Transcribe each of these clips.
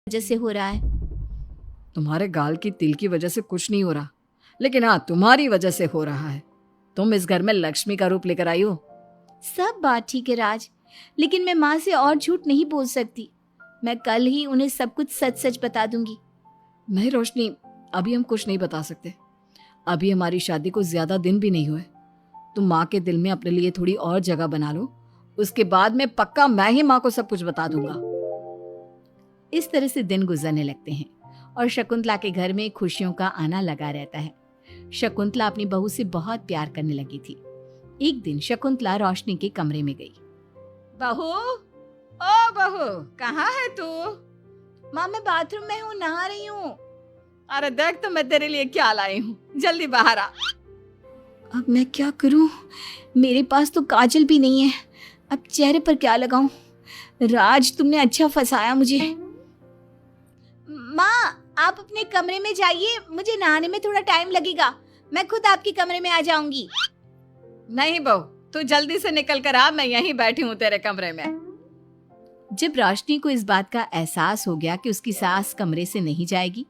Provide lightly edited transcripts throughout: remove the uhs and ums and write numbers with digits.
वजह से हो रहा है। तुम्हारे गाल की तिल की वजह से कुछ नहीं हो रहा, लेकिन हाँ, तुम्हारी वजह से हो रहा है। तुम इस घर में लक्ष्मी का रूप लेकर आई हो। सब बात ठीक है राज, लेकिन मैं माँ से और झूठ नहीं बोल सकती। मैं कल ही उन्हें सब कुछ सच सच बता दूंगी। नहीं रोशनी, अभी हम कुछ नहीं बता सकते। अभी हमारी शादी को ज्यादा दिन भी नहीं हुए। तुम माँ के दिल में अपने लिए थोड़ी और जगह बना लो, उसके बाद में पक्का मैं ही माँ को सब कुछ बता दूंगा। इस तरह से दिन गुजरने लगते हैं और शकुंतला के घर में खुशियों का आना लगा रहता है। शकुंतला अपनी बहू से बहुत प्यार करने लगी थी। एक दिन शकुंतला रोशनी के कमरे में गई। बहू, ओ बहू, कहाँ है तू? माँ मैं बाथरूम में हूँ, नहा रही हूँ। अरे देख तो मैं तेरे लिए क्या लाई हूँ, जल्दी बाहर आ। अब मैं क्या करूँ? मेरे पास तो काजल भी नहीं है, अब चेहरे पर क्या लगाऊं? राज तुमने अच्छा फंसाया मुझे। माँ आप अपने कमरे में जाइए, मुझे नहाने में थोड़ा टाइम लगेगा। मैं खुद आपके कमरे में आ जाऊंगी। नहीं बहू, तू जल्दी से निकल कर आ, मैं यहीं बैठी हूँ तेरे कमरे में। जब रोशनी को इस बात का एहसास हो गया कि उसकी सास कमरे से नहीं जाएगी,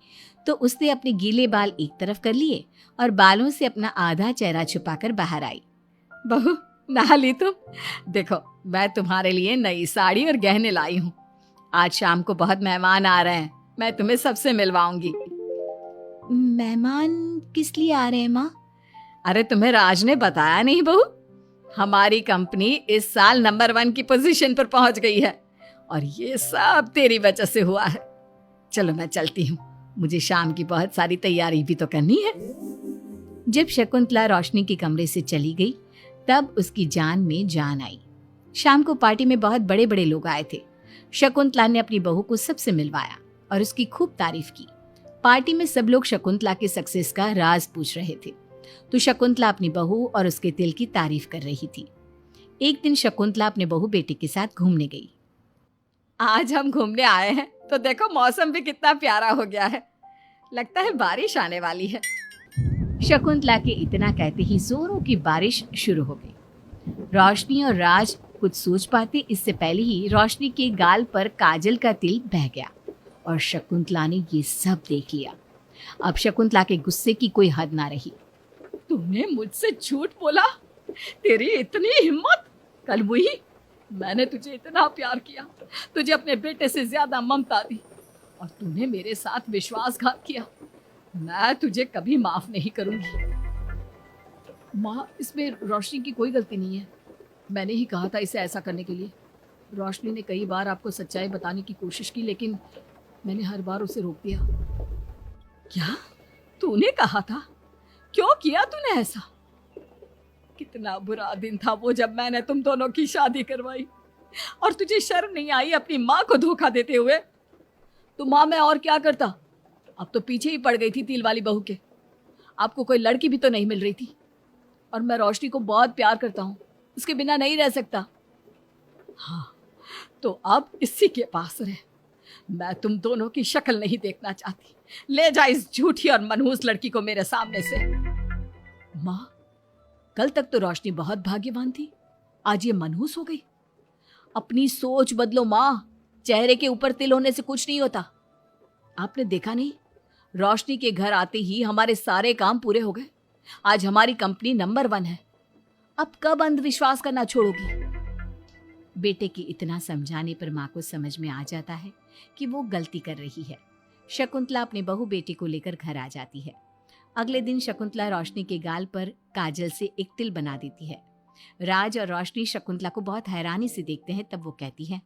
तो उसने अपने गीले बाल एक तरफ कर लिए और बालों से अपना आधा चेहरा छुपाकर बाहर आई। बहू नहा ली तुम? देखो मैं तुम्हारे लिए नई साड़ी और गहने लाई हूँ। आज शाम को बहुत मेहमान आ रहे हैं, मैं तुम्हें सबसे मिलवाऊंगी। मेहमान किस लिए आ रहे हैं माँ? अरे तुम्हें राज ने बताया नहीं बहू? हमारी कंपनी इस साल नंबर 1 की पोजीशन पर पहुंच गई है और ये सब तेरी वजह से हुआ है। चलो मैं चलती हूँ, मुझे शाम की बहुत सारी तैयारी भी तो करनी है। जब शकुंतला रोशनी के कमरे से चली गई, तब उसकी जान में जान आई। शाम को पार्टी में बहुत बड़े बड़े लोग आए थे। शकुंतला ने अपनी बहू को सबसे मिलवाया और उसकी खूब तारीफ की। पार्टी में सब लोग शकुंतला के सक्सेस का राज पूछ रहे थे, तो शकुंतला अपनी बहू और उसके दिल की तारीफ कर रही थी। एक दिन शकुंतला अपने बहू बेटे के साथ घूमने गई। आज हम घूमने आए हैं तो देखो मौसम भी कितना प्यारा हो गया है, लगता है बारिश आने वाली है। शकुंतला के इतना कहते ही जोरों की बारिश शुरू हो गई। रोशनी और राज कुछ सोच पाते इससे पहले ही रोशनी के गाल पर काजल का तिल बह गया और शकुंतला ने ये सब देख लिया। अब शकुंतला के गुस्से की कोई हद ना रही। तूने मुझसे झूठ बोला? तेरी इतनी हिम्मत! कल वही मैंने तुझे इतना प्यार किया, तुझे अपने बेटे से ज्यादा ममता दी, और तूने मेरे साथ विश्वासघात किया। मैं तुझे कभी माफ नहीं करूंगी। माँ, इसमें रोशनी की कोई गलती नहीं है। मैंने ही कहा था इसे ऐसा करने के लिए। रोशनी ने कई बार आपको सच्चाई बताने की कोशिश की, लेकिन मैंने हर बार उसे रोक दिया। क्या तूने कहा था? क्यों किया तूने ऐसा? कितना बुरा दिन था वो जब मैंने तुम दोनों की शादी करवाई, और तुझे शर्म नहीं आई अपनी माँ को धोखा देते हुए? तो माँ मैं और क्या करता? अब तो पीछे ही पड़ गई थी तिल वाली बहू के। आपको कोई लड़की भी तो नहीं मिल रही थी, और मैं रोशनी को बहुत प्यार करता हूँ, उसके बिना नहीं रह सकता। हाँ, तो अब इसी के पास रहे। मैं तुम दोनों की शक्ल नहीं देखना चाहती। ले जा इस झूठी और मनहूस लड़की को मेरे सामने से। माँ, कल तक तो रोशनी बहुत भाग्यवान थी, आज ये मनहूस हो गई। अपनी सोच बदलो माँ, चेहरे के ऊपर तिल होने से कुछ नहीं होता। आपने देखा नहीं, रोशनी के घर आते ही हमारे सारे काम पूरे हो गए। आज हमारी कंपनी नंबर 1 है। अब कब अंधविश्वास करना छोड़ोगी? बेटे के इतना समझाने पर माँ को समझ में आ जाता है कि वो गलती कर रही है। शकुंतला अपने बहू बेटे को लेकर घर आ जाती है। अगले दिन शकुंतला रोशनी के गाल पर काजल से एक तिल बना देती है। राज और रोशनी शकुंतला को बहुत हैरानी से देखते हैं। तब वो कहती है,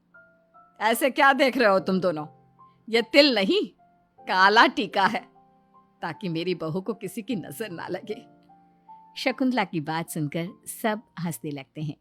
ऐसे क्या देख रहे हो तुम दोनों? ये तिल नहीं, काला टीका है, ताकि मेरी बहू को किसी की नजर ना लगे। शकुंतला की बात सुनकर सब हंसने लगते हैं।